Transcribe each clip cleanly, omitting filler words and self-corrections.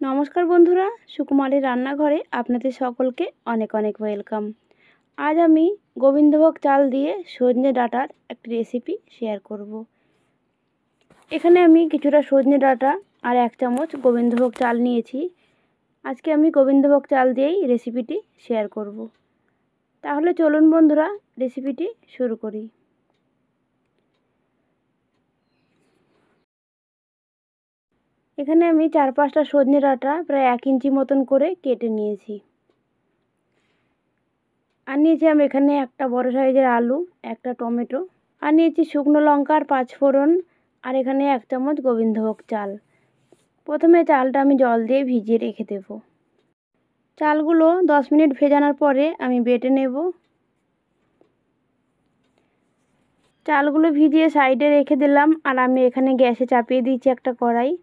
নমস্কার বন্ধুরা, সুকুমারীর রান্নাঘরে আপনাদের সকলকে অনেক অনেক ওয়েলকাম। আজ আমি গোবিন্দভোগ চাল দিয়ে সজনে ডাঁটার একটি রেসিপি শেয়ার করব। এখানে আমি কিছুটা সজনে ডাঁটা আর 1 চামচ গোবিন্দভোগ চাল নিয়েছি। আজকে আমি গোবিন্দভোগ চাল দিয়েই রেসিপিটি শেয়ার করব। তাহলে চলুন বন্ধুরা, রেসিপিটি শুরু করি। এখানে আমি 4-5টা সজনে ডাঁটা প্রায় 1 ইঞ্চি মতন করে কেটে নিয়েছি। আর নিয়েছি আমি এখানে একটা বড় সাইজের আলু, একটা টমেটো, আর নিয়েছি শুকনো লঙ্কা আর 5 ফোড়ন, আর এখানে 1 চামচ গোবিন্দভোগ চাল। প্রথমে চালটা আমি জল দিয়ে ভিজিয়ে রেখে দেব। চালগুলো 10 মিনিট ভেজানোর পরে আমি বেটে নেব। চালগুলো ভিজিয়ে সাইডে রেখে দিলাম, আর আমি এখানে গ্যাসে চাপিয়ে দিয়েছি একটা কড়াই।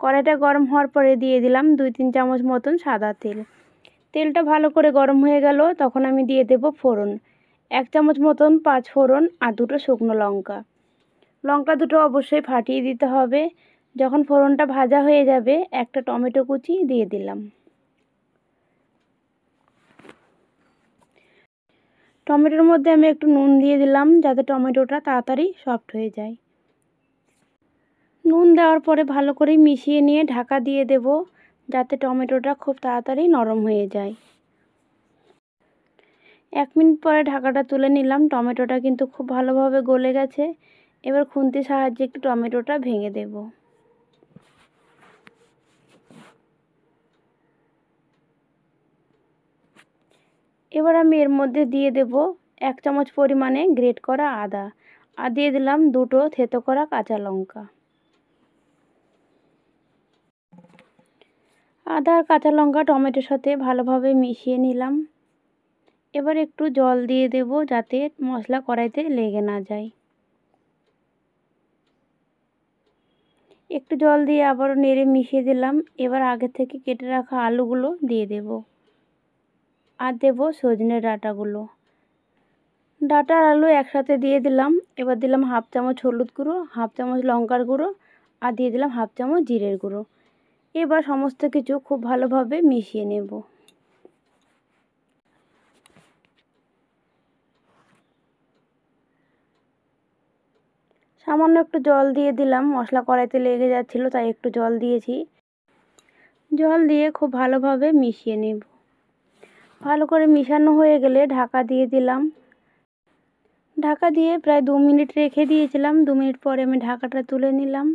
কড়াইটা গরম হওয়ার পরে দিয়ে দিলাম 2-3 চামচ মতন সাদা তেল। তেলটা ভালো করে গরম হয়ে গেল, তখন আমি দিয়ে দেব ফোড়ন। 1 চামচ মতন 5 ফোড়ন আর 2টো শুকনো লঙ্কা। লঙ্কা দুটো অবশ্যই ফাটিয়ে দিতে হবে। যখন ফোড়নটা ভাজা হয়ে যাবে, একটা টমেটো কুচি দিয়ে দিলাম। টমেটোর মধ্যে আমি একটু নুন দিয়ে দিলাম, যাতে টমেটোটা তাড়াতাড়ি সফট হয়ে যায়। নুন দেওয়ার পরে ভালো করে মিশিয়ে নিয়ে ঢাকা দিয়ে দেব, যাতে টমেটোটা খুব তাড়াতাড়ি নরম হয়ে যায়। 1 মিনিট পরে ঢাকাটা তুলে নিলাম। টমেটোটা কিন্তু খুব ভালোভাবে গলে গেছে। এবার খুন্তির সাহায্যে একটু টমেটোটা ভেঙে দেব। এবার আমি এর মধ্যে দিয়ে দেব 1 চামচ পরিমাণে গ্রেট করা আদা, আর দিয়ে দিলাম 2টো থেতো করা কাঁচা লঙ্কা। আদা আর কাঁচা লঙ্কা টমেটোর সাথে ভালোভাবে মিশিয়ে নিলাম। এবার একটু জল দিয়ে দেব, যাতে মশলা কড়াইতে লেগে না যায়। একটু জল দিয়ে আবারও নেড়ে মিশিয়ে দিলাম। এবার আগে থেকে কেটে রাখা আলুগুলো দিয়ে দেব, আর দেব সজনে ডাঁটাগুলো। ডাঁটা আর আলু একসাথে দিয়ে দিলাম। এবার দিলাম 1/2 চামচ হলুদ গুঁড়ো, 1/2 চামচ লঙ্কার গুঁড়ো, আর দিয়ে দিলাম 1/2 চামচ জিরের গুঁড়ো। এবার সমস্ত কিছু খুব ভালোভাবে মিশিয়ে নেব। সামান্য একটু জল দিয়ে দিলাম, মশলা কড়াইতে লেগে যাচ্ছিল, তাই একটু জল দিয়েছি। জল দিয়ে খুব ভালোভাবে মিশিয়ে নেব। ভালো করে মিশানো হয়ে গেলে ঢাকা দিয়ে দিলাম। ঢাকা দিয়ে প্রায় 2 মিনিট রেখে দিয়েছিলাম। 2 মিনিট পরে আমি ঢাকাটা তুলে নিলাম।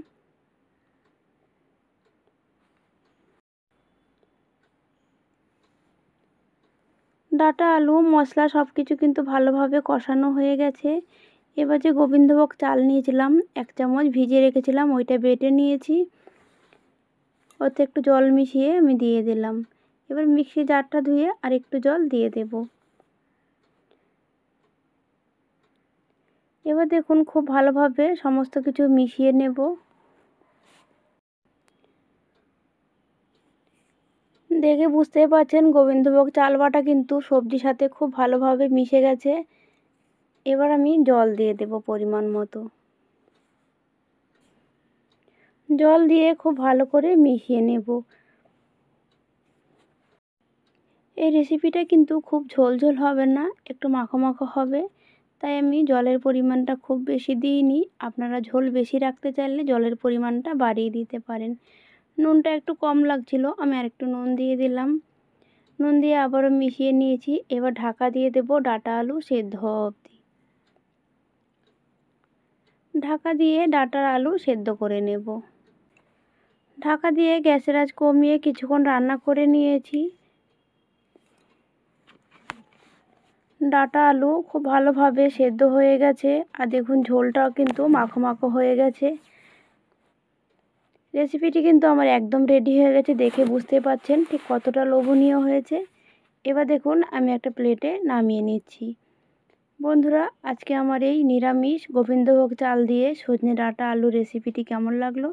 ডাঁটা, আলু, মশলা সব কিছু কিন্তু ভালোভাবে কষানো হয়ে গেছে। এবার যে গোবিন্দভোগ চাল নিয়েছিলাম 1 চামচ ভিজিয়ে রেখেছিলাম, ওইটা বেটে নিয়েছি। ওতে একটু জল মিশিয়ে আমি দিয়ে দিলাম। এবার মিক্সি জারটা ধুয়ে আর একটু জল দিয়ে দেব। এবার দেখুন খুব ভালোভাবে সমস্ত কিছু মিশিয়ে নেব। দেখে বুঝতেই পারছেন গোবিন্দভোগ চাল বাটা কিন্তু সবজির সাথে খুব ভালোভাবে মিশে গেছে। এবার আমি জল দিয়ে দেব পরিমাণ মতো। জল দিয়ে খুব ভালো করে মিশিয়ে নেব। এই রেসিপিটা কিন্তু খুব ঝোল ঝোল হবে না, একটু মাখো মাখো হবে। তাই আমি জলের পরিমাণটা খুব বেশি দিইনি। আপনারা ঝোল বেশি রাখতে চাইলে জলের পরিমাণটা বাড়িয়ে দিতে পারেন। নুনটা একটু কম লাগছিল, আমি আরেকটু নুন দিয়ে দিলাম। নুন দিয়ে আবারও মিশিয়ে নিয়েছি। এবার ঢাকা দিয়ে দেব ডাঁটা আলু সেদ্ধ হওয়া অবধি। ঢাকা দিয়ে ডাঁটা আলু সেদ্ধ করে নেব। ঢাকা দিয়ে গ্যাসের আঁচ কমিয়ে কিছুক্ষণ রান্না করে নিয়েছি। ডাঁটা আলু খুব ভালোভাবে সেদ্ধ হয়ে গেছে, আর দেখুন ঝোলটাও কিন্তু মাখো মাখো হয়ে গেছে। রেসিপিটি কিন্তু আমার একদম রেডি হয়ে গেছে, দেখে বুঝতে পারছেন ঠিক কতটা লোভনীয় হয়েছে। এবার দেখুন আমি একটা প্লেটে নামিয়ে নিচ্ছি। বন্ধুরা, আজকে আমার এই নিরামিষ গোবিন্দভোগ চাল দিয়ে সজনে ডাঁটা আলু রেসিপিটি কেমন লাগলো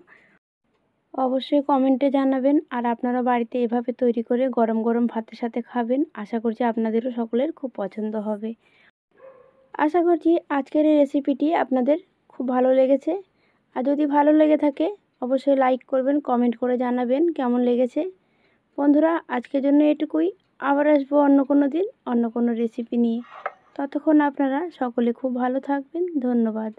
অবশ্যই কমেন্টে জানাবেন। আর আপনারা বাড়িতে এভাবে তৈরি করে গরম গরম ভাতের সাথে খাবেন। আশা করছি আপনাদেরও সকলের খুব পছন্দ হবে। আশা করছি আজকের এই রেসিপিটি আপনাদের খুব ভালো লেগেছে। আর যদি ভালো লেগে থাকে অবশ্যই লাইক করবেন, কমেন্ট করে জানাবেন কেমন লেগেছে। বন্ধুরা আজকের জন্য এটুকুই। আবার আসবো অন্য কোনো দিন অন্য কোনো রেসিপি নিয়ে। ততক্ষণ আপনারা সকলে খুব ভালো থাকবেন। ধন্যবাদ।